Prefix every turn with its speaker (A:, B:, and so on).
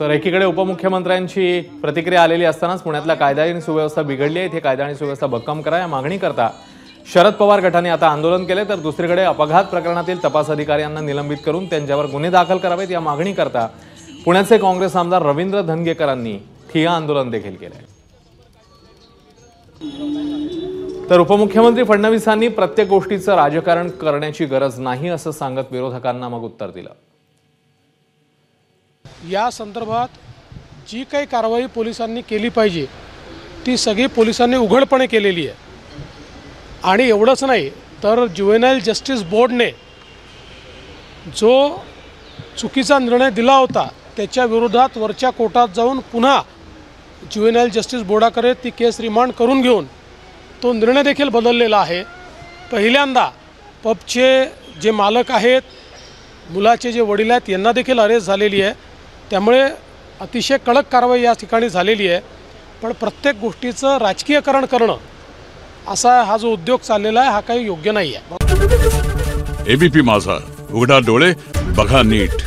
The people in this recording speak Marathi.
A: तर एकीकडे उपमुख्यमंत्र्यांची प्रतिक्रिया आलेली असतानाच पुण्यातल्या कायदा आणि सुव्यवस्था बिघडली आहे, इथे कायदा आणि सुव्यवस्था भक्कम करा या मागणी करता शरद पवार गटाने आता आंदोलन केले। तर दुसरीकडे अपघात प्रकरणातील तपास अधिकाऱ्यांना निलंबित करून त्यांच्यावर गुन्हे दाखल करावेत या मागणी करता पुण्याचे काँग्रेस आमदार रवींद्र धनगेकरांनी ठिय्या आंदोलन देखील केले। तर उपमुख्यमंत्री फडणवीसांनी प्रत्येक गोष्टीचं राजकारण करण्याची गरज नाही असं सांगत विरोधकांना मग उत्तर दिलं।
B: या संदर्भात जी काही कारवाई पोलिसांनी केली पाहिजे ती सगळी पोलिसांनी उघडपणे केलेली आहे। आणि एवढंच नाही तर ज्युव्हेनाइल जस्टिस बोर्डने जो चुकीचा निर्णय दिला होता त्याच्या विरोधात वरच्या कोर्टात जाऊन पुन्हा ज्युव्हेनाइल जस्टिस बोर्डाकडे ती केस रिमांड करून घेऊन तो निर्णय देखील बदललेला आहे। पहिल्यांदा पबचे जे मालक आहेत, मुलाचे जे वडील आहेत यांना देखील अरेस्ट झालेली आहे। त्यामुळे अतिशय कडक कारवाई या ठिकाणी झालेली आहे। पण प्रत्येक गोष्टीचं राजकीयकरण करणं असा हा जो उद्योग चाललेला आहे हा काही योग्य नाही आहे।
C: एबीपी माझा, उघडा डोळे बघा नीट।